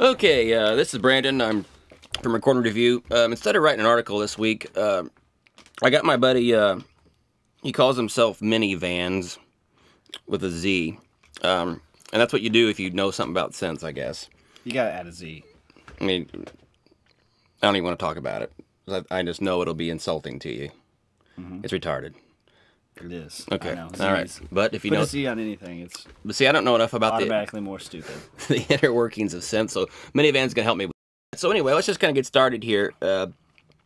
Okay, this is Brandon. I'm from Recording Review. Instead of writing an article this week, I got my buddy, he calls himself Minivanz with a Z. And that's what you do if you know something about synths, I guess. You gotta add a Z. I mean, I don't even want to talk about it. I just know it'll be insulting to you. Mm-hmm. It's retarded. It is. Okay. I know. All right. But if you know, put a Z on anything, it's but see, I don't know enough about automatically more stupid. The inner workings of synth. So Minivan's gonna help me with that. So anyway, let's just kind of get started here. We're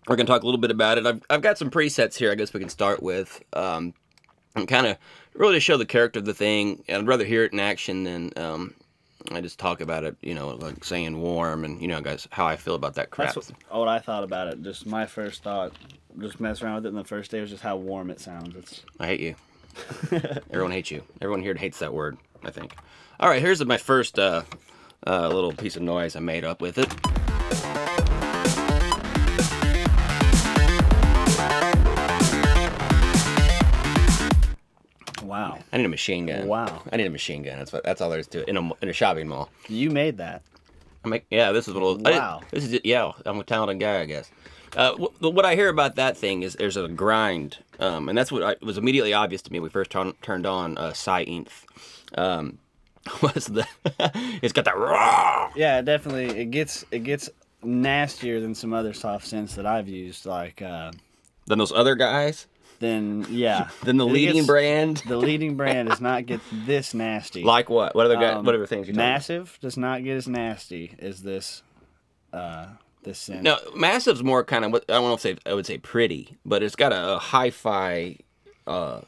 gonna talk a little bit about it. I've got some presets here. I guess we can start with. And kind of really to show the character of the thing. And I'd rather hear it in action than I just talk about it. You know, like saying warm and guys, how I feel about that crap. That's what I thought about it. Just my first thought. Just mess around with it in the first day was just how warm it sounds. I hate you. Everyone hates you. Everyone here hates that word, I think. All right, here's my first little piece of noise I made up with it. Wow. I need a machine gun. Wow. I need a machine gun. That's all there is to it. In a shopping mall. You made that. Yeah, this is what. Wow. This is it. Yeah, I'm a talented guy, I guess. What I hear about that thing is there's a grind, and that's what was immediately obvious to me when we first turned on Sylenth. It's got that raw. Yeah, definitely. It gets nastier than some other soft synths that I've used, like than those other guys. Then yeah. Then the leading brand. The leading brand does not get this nasty. Like what? What other things you Massive does not get as nasty as this. This synth. No, Massive's more kind of what I don't know if I would say pretty, but it's got a hi-fi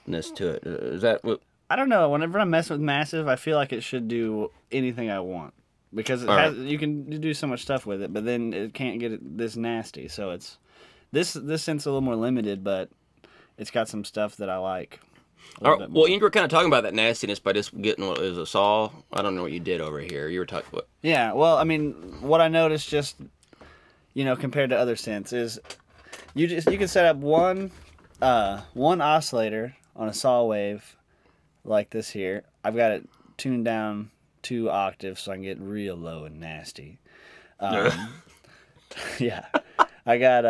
ness to it. Is that what? I don't know. Whenever I mess with Massive, I feel like it should do anything I want because it has, you can do so much stuff with it, but then it can't get it this nasty. So it's this synth's a little more limited, but it's got some stuff that I like. Well, you were kind of talking about that nastiness by just getting what is a saw. I don't know what you did over here. You were talking what? Yeah. Well, I mean, what I noticed just. Compared to other synths, is you can set up one oscillator on a saw wave like this here. I've got it tuned down 2 octaves so I can get real low and nasty. Yeah, I got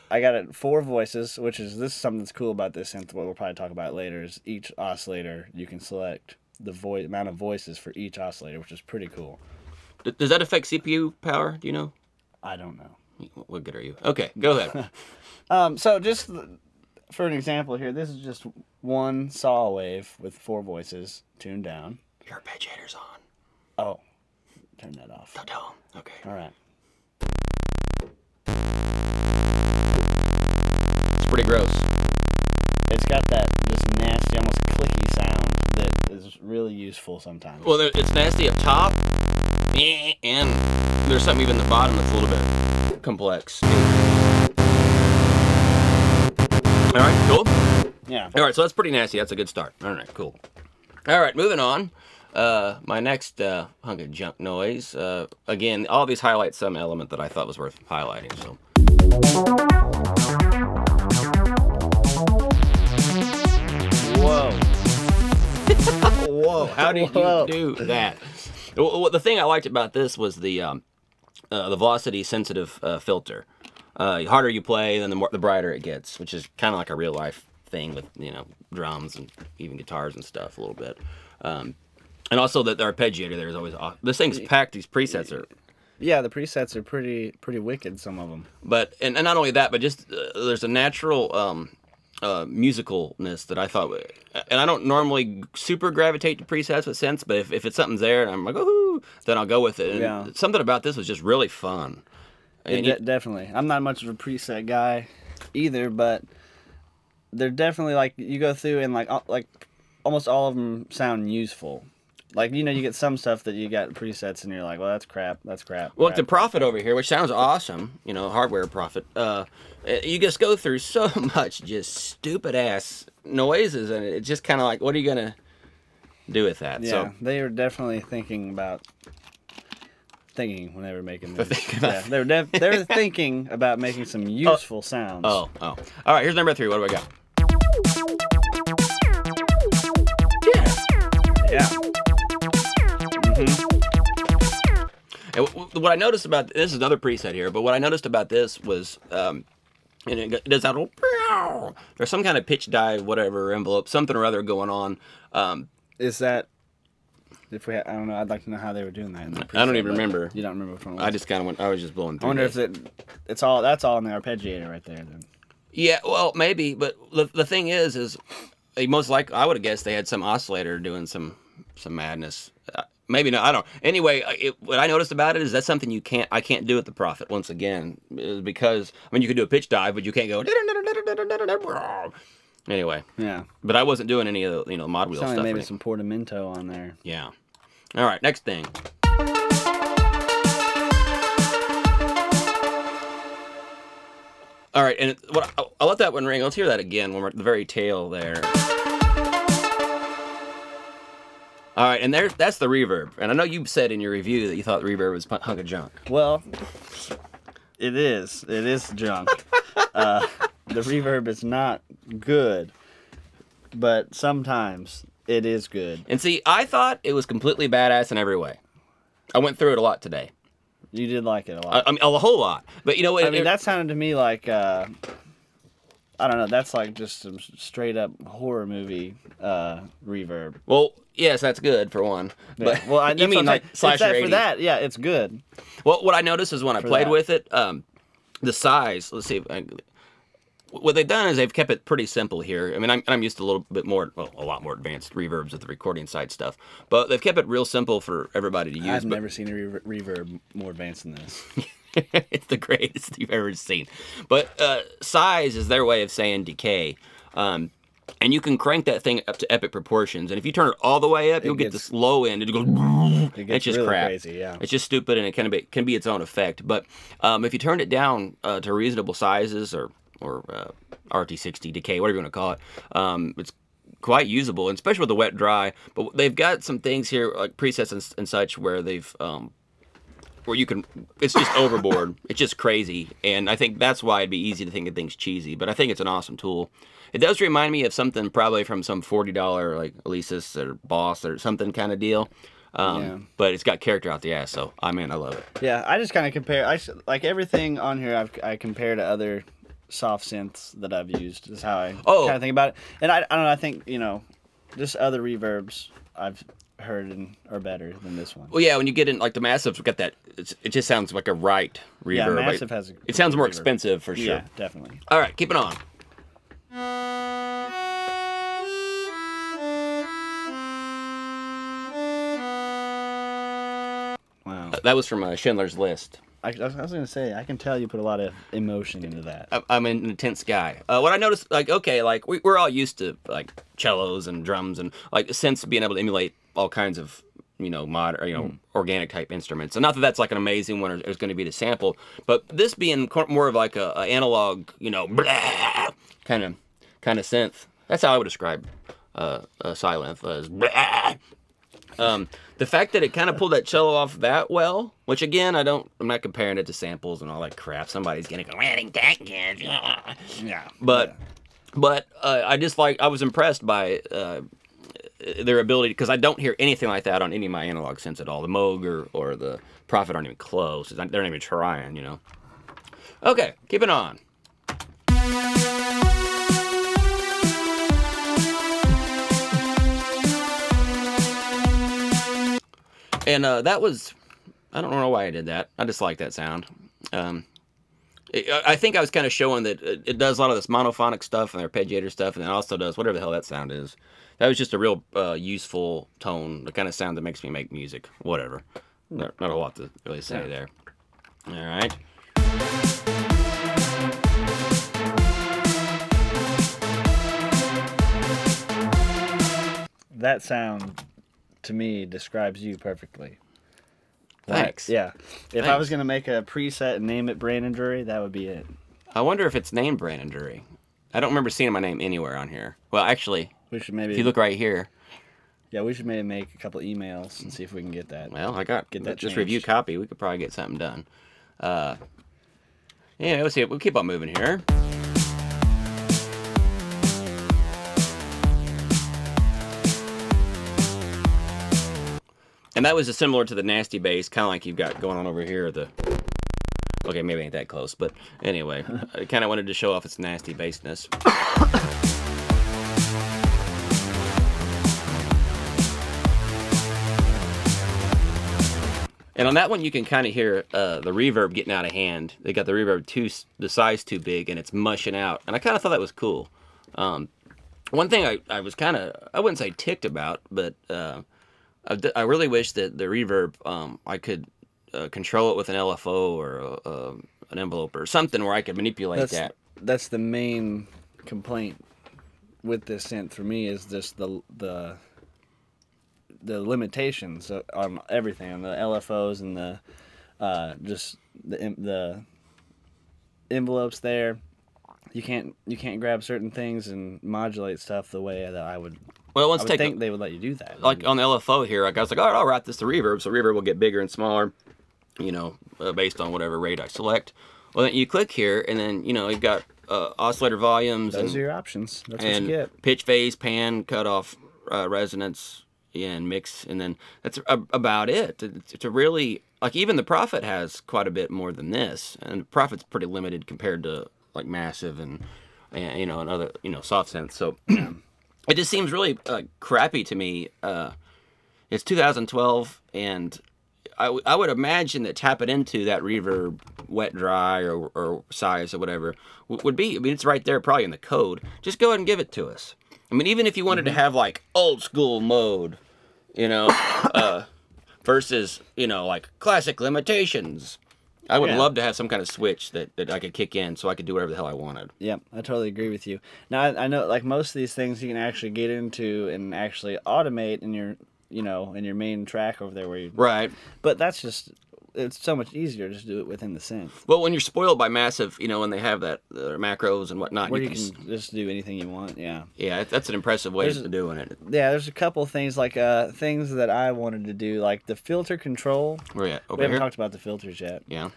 it 4 voices, which is something that's cool about this synth. What we'll probably talk about later is each oscillator you can select the amount of voices for each oscillator, which is pretty cool. Does that affect CPU power? Do you know? I don't know. What good are you? Okay, go ahead. So just for an example here, this is just one saw wave with 4 voices tuned down. Your arpeggiator's on. Oh, turn that off. Don't tell him. Okay. All right. It's pretty gross. It's got that just nasty, almost clicky sound that is really useful sometimes. Well, it's nasty up top, and there's something even at the bottom that's a little bit complex. All right, cool. Yeah. All right, so that's pretty nasty. That's a good start. All right, cool. All right, moving on. My next hunk of junk noise. Again, all these highlight some element that I thought was worth highlighting. So. Whoa. Whoa! How did you do that? Well, the thing I liked about this was the velocity sensitive filter. The harder you play, then the brighter it gets, which is kind of like a real life thing with drums and even guitars and stuff a little bit. And also the arpeggiator there is always off. This thing's packed. These presets are. Yeah, the presets are pretty wicked. Some of them. But and not only that, but just there's a natural musicalness that I thought, and I don't normally super gravitate to presets with synths, but if it's something's there and I'm like, oh, then I'll go with it. And yeah. Something about this was just really fun. Definitely. I'm not much of a preset guy either, but they're definitely like you go through and like almost all of them sound useful. Like, you get some stuff that you got presets and you're like, well, that's crap. Well, like the Prophet over here, which sounds awesome, hardware Prophet. You just go through so much just stupid ass noises, and it's just kind of like, what are you gonna do with that? Yeah, so they were definitely thinking when they were making this. Yeah, they were thinking about making some useful sounds. Oh. All right, here's number 3. What do I got? Yeah. Mm-hmm. And what I noticed about this is another preset here, but what I noticed about this was, and it does that little, there's some kind of pitch dive, whatever envelope, something or other going on. Is that? If we, I don't know. I'd like to know how they were doing that. In the preset, I don't even remember. You don't remember which one it was? I just kind of went. I was just blowing through. I wonder if it's all. That's all in the arpeggiator right there. Then. Yeah, well, maybe, but the thing is most likely I would have guessed they had some oscillator doing some madness. Maybe not. I don't. Anyway, what I noticed about it is that's something I can't do at the Prophet once again, because I mean you could do a pitch dive, but you can't go. Anyway. Yeah. But I wasn't doing any of the mod wheel stuff. Maybe some portamento on there. Yeah. All right. Next thing. All right, and I'll let that one ring. Let's hear that again when we're at the very tail there. All right, and that's the reverb. And I know you said in your review that you thought the reverb was a hunk of junk. Well, it is. It is junk. The reverb is not good, but sometimes it is good. And see, I thought it was completely badass in every way. I went through it a lot today. You did like it a lot. I mean, a whole lot. But you know what? I mean, that sounded to me like, I don't know, that's like just some straight up horror movie reverb. Well, yes, that's good for one. But yeah. Well, you mean like slasher 80s? For that, yeah, it's good. Well, what I noticed is when I played with it, the size, let's see, what they've done is they've kept it pretty simple here. I mean, I'm used to a little bit more, well, a lot more advanced reverbs with the recording side stuff, but they've kept it real simple for everybody to use. I've never seen a reverb more advanced than this. It's the greatest you've ever seen. But size is their way of saying decay. And you can crank that thing up to epic proportions. And if you turn it all the way up, you'll get this low end. It goes. It's just really crap. Crazy, yeah. It's just stupid, and it can be its own effect. But if you turn it down to reasonable sizes or RT60 decay, whatever you want to call it, it's quite usable, and especially with the wet dry. But they've got some things here like presets and such where they've where you can. It's just overboard. It's just crazy, and I think that's why it'd be easy to think of things cheesy. But I think it's an awesome tool. It does remind me of something probably from some $40 like Alesis or Boss or something kind of deal. But it's got character out the ass, so I love it. Yeah, I just kind of compare. Like everything on here, I compare to other soft synths that I've used. Is how I kind of think about it. And I don't know. I think just other reverbs I've heard and are better than this one. Well, yeah, when you get in like the Massive's got that. It just sounds like a right reverb. Yeah, Massive has. It sounds more reverb. expensive for sure. Yeah, definitely. All right, keep it on. Wow. That was from Schindler's List. I was going to say, I can tell you put a lot of emotion into that. I'm an intense guy. What I noticed, we're all used to like cellos and drums and like synths being able to emulate all kinds of organic type instruments. And not that that's like an amazing one or it's going to be the sample, but this being more of like a analog, kind of synth. That's how I would describe Sylenth as. The fact that it kind of pulled that cello off that well, which again, I'm not comparing it to samples and all that crap. Somebody's gonna go, yeah. But I was impressed by their ability, because I don't hear anything like that on any of my analog synths at all. The Moog or the Prophet aren't even close. They're not even trying, Okay, keep it on. And that was, I don't know why I did that. I just like that sound. I think I was kind of showing that it does a lot of this monophonic stuff and arpeggiator stuff, and it also does whatever the hell that sound is. That was just a real useful tone, the kind of sound that makes me make music. Whatever. Not a lot to really say there. All right. That sound, to me, describes you perfectly. Thanks. Yeah. If I was going to make a preset and name it Brandon Drury, that would be it. I wonder if it's named Brandon Drury. I don't remember seeing my name anywhere on here. Well, actually, we should maybe, if you look right here. Yeah, we should maybe make a couple emails and see if we can get that. Well, I got get that just changed. review copy. We could probably get something done. Yeah, let's see. We'll keep on moving here. And that was similar to the nasty bass, kind of like you've got going on over here. Okay, maybe ain't that close, but anyway, I kind of wanted to show off its nasty bassness. And on that one, you can kind of hear the reverb getting out of hand. They got the reverb the size too big, and it's mushing out. And I kind of thought that was cool. One thing I was kind of, I wouldn't say ticked about, but I really wish that the reverb, I could control it with an LFO or an envelope or something where I could manipulate that. That's the main complaint with this synth for me, is just the limitations on everything, on the LFOs and the just the envelopes there. You can't grab certain things and modulate stuff the way that I would. Well, I would think they would let you do that. Like on the LFO here, I was like, all right, I'll route this to reverb, so reverb will get bigger and smaller, you know, based on whatever rate I select. Well, then you click here, and then you know you've got oscillator volumes. Those are your options. That's what you get. Pitch, phase, pan, cutoff, resonance, and mix, and then that's about it. It's a really, like, even the Prophet has quite a bit more than this, and the Prophet's pretty limited compared to like Massive and you know, and other, you know, soft synths. So it just seems really crappy to me. It's 2012, and I would imagine that tapping into that reverb, wet, dry, or size or whatever would be. I mean, it's right there, probably in the code. Just go ahead and give it to us. I mean, even if you wanted to have like old school mode, you know, versus, you know, like classic limitations, I would love to have some kind of switch that I could kick in so I could do whatever the hell I wanted. Yeah, I totally agree with you. Now, I know, like, most of these things you can actually get into and actually automate in your, you know, in your main track over there where you... Right. But that's just... It's so much easier to just do it within the synth. Well, when you're spoiled by Massive, you know, when they have that macros and whatnot, where you can just do anything you want. Yeah. Yeah, that's an impressive way of doing it. Yeah, there's a couple of things, like things that I wanted to do, like the filter control. Where you at? Over we haven't here? talked about the filters yet. Yeah.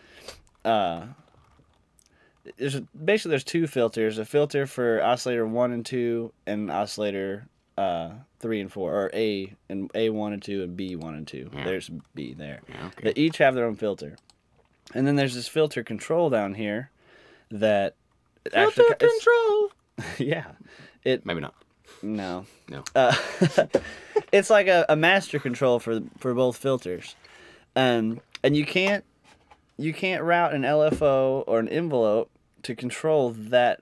Basically there's two filters: a filter for oscillator 1 and 2, and oscillator 3 and 4, or A1 and 2 and B1 and 2. Yeah. There's B there. Yeah, okay. They each have their own filter. And then there's this filter control down here that filter control. Yeah. Maybe not. No. No. It's like a master control for both filters. And you can't route an LFO or an envelope to control that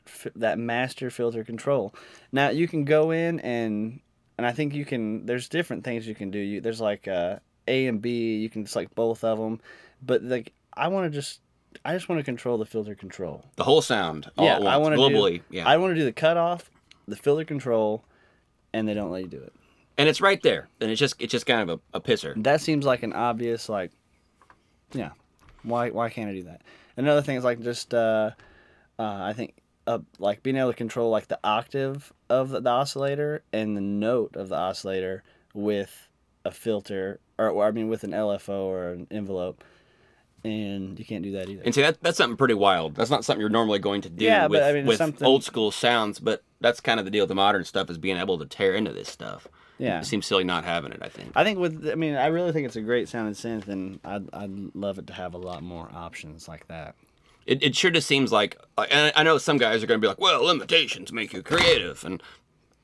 master filter control. Now you can go in and I think you can. There's different things you can do. There's like A and B. You can select both of them, but like I just want to control the filter control. The whole sound. All at once, I want to globally. I want to do the cutoff, the filter control, and they don't let you do it. And it's right there. And it's just kind of a pisser. That seems like an obvious, like, yeah. Why can't I do that? Another thing is like just I think like being able to control like the octave of the oscillator and the note of the oscillator with a filter, or I mean with an LFO or an envelope, and you can't do that either. And see, that's something pretty wild. That's not something you're normally going to do but, I mean, with old school sounds, but that's kind of the deal with the modern stuff, is being able to tear into this stuff. Yeah. It seems silly not having it, I think. I really think it's a great sounding synth, and I'd love it to have a lot more options like that. It sure just seems like, and I know some guys are going to be like, well, limitations make you creative, and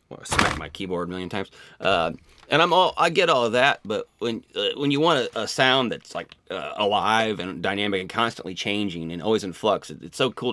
well, I smacked my keyboard a million times. And I get all of that, but when you want a sound that's like alive and dynamic and constantly changing and always in flux, it's so cool